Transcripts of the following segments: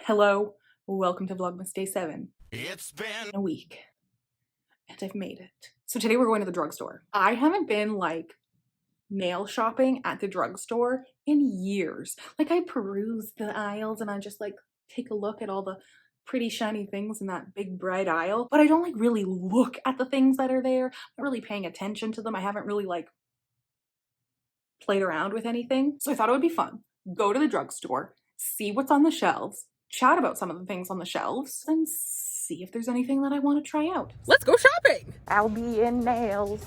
Hello, welcome to Vlogmas Day 7. It's been a week, and I've made it. So today we're going to the drugstore. I haven't been like nail shopping at the drugstore in years. Like I peruse the aisles and I just like take a look at all the pretty shiny things in that big bright aisle, but I don't like really look at the things that are there. I'm not really paying attention to them. I haven't really like played around with anything. So I thought it would be fun. Go to the drugstore, see what's on the shelves, chat about some of the things on the shelves, and see if there's anything that I want to try out. Let's go shopping! I'll be in nails.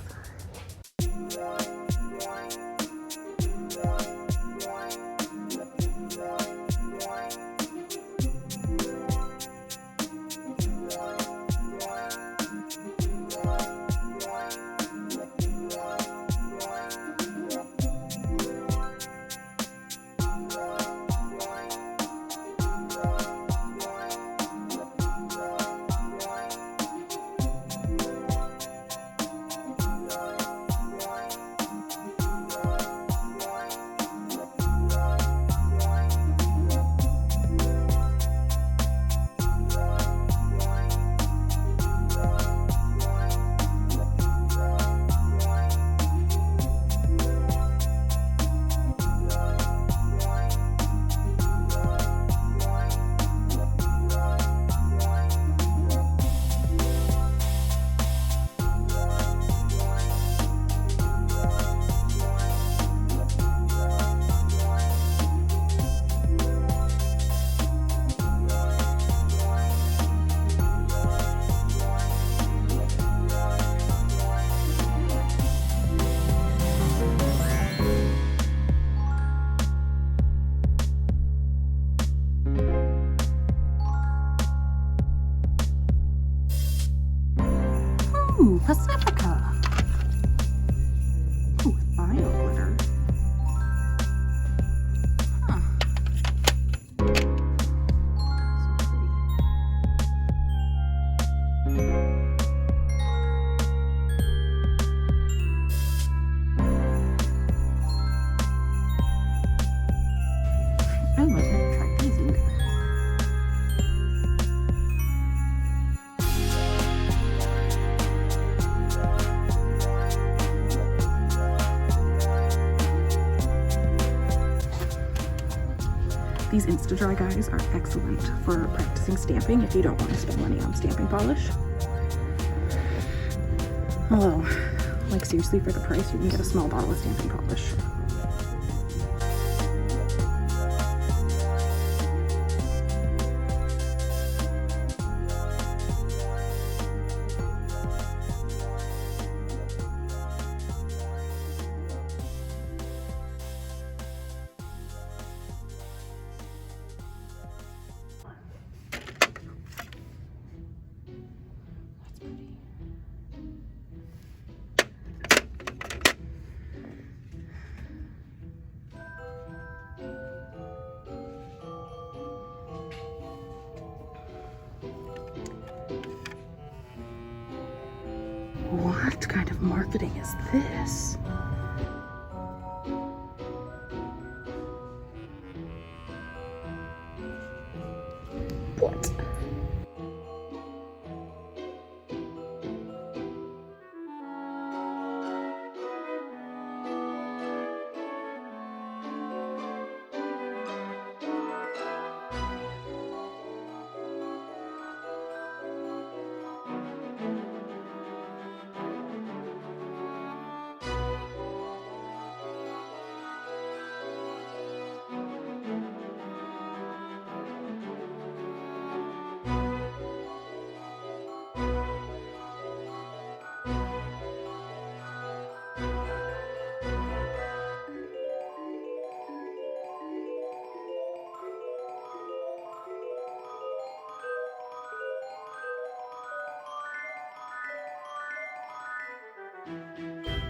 Ooh, Pacifica. Ooh, bio glitter. Huh. So pretty. I might have to try these either. These Insta-Dry guys are excellent for practicing stamping if you don't want to spend money on stamping polish. Although, like seriously, for the price, you can get a small bottle of stamping polish. What kind of marketing is this? What?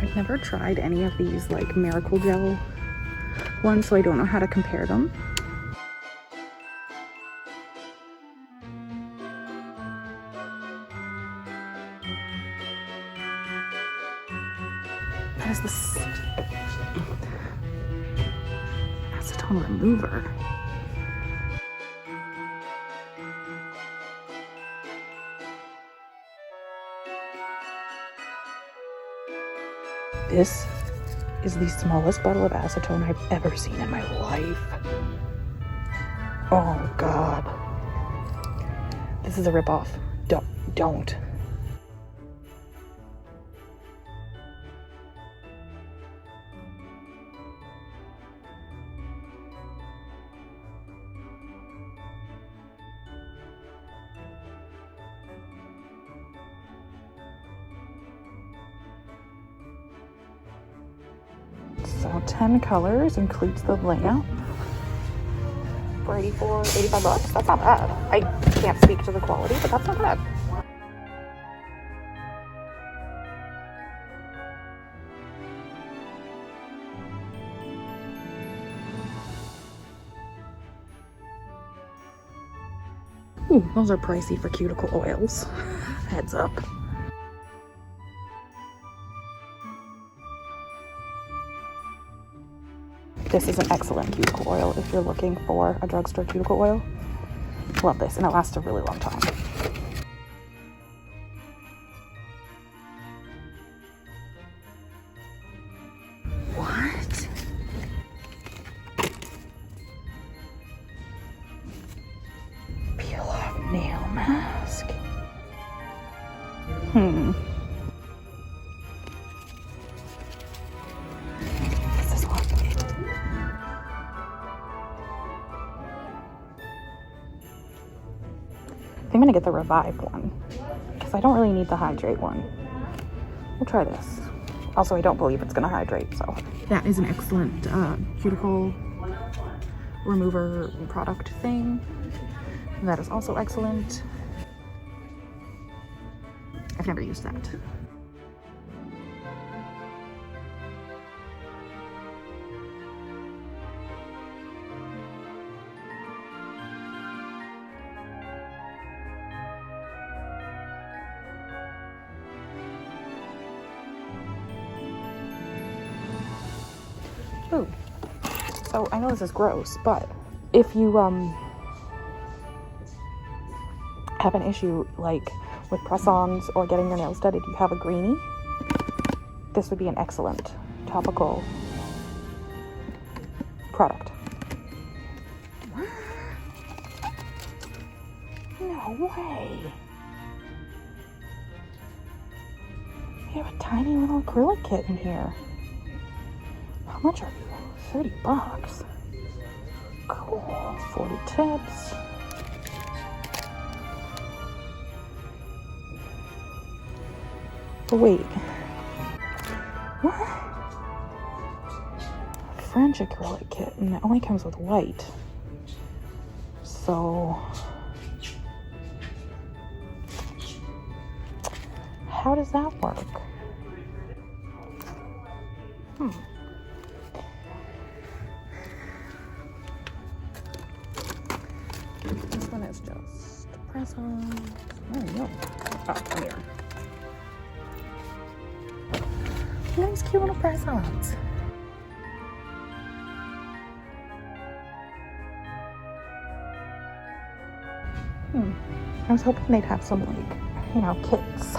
I've never tried any of these like Miracle Gel ones, so I don't know how to compare them. That is this acetone remover. This is the smallest bottle of acetone I've ever seen in my life. Oh God. This is a ripoff. Don't. So 10 colors includes the lamp for 85 bucks. That's not bad. I can't speak to the quality, but that's not bad. Ooh, those are pricey for cuticle oils. Heads up. This is an excellent cuticle oil if you're looking for a drugstore cuticle oil. Love this, and it lasts a really long time. What? Peel off nail mask. I'm gonna get the Revive one because I don't really need the Hydrate one. We'll try this. Also, I don't believe it's gonna hydrate, so. That is an excellent cuticle remover product thing. That is also excellent. I've never used that. Ooh. So I know this is gross, but if you have an issue like with press-ons or getting your nails done, if you have a greenie, this would be an excellent topical product. No way. You have a tiny little acrylic kit in here. How much are you? 30 bucks. Cool. 40 tips. But wait. What? French acrylic kit, and it only comes with white. So how does that work? This one is just press-on. Oh no. Oh, come here. Nice cute little press-ons. I was hoping they'd have some, like, you know, kits.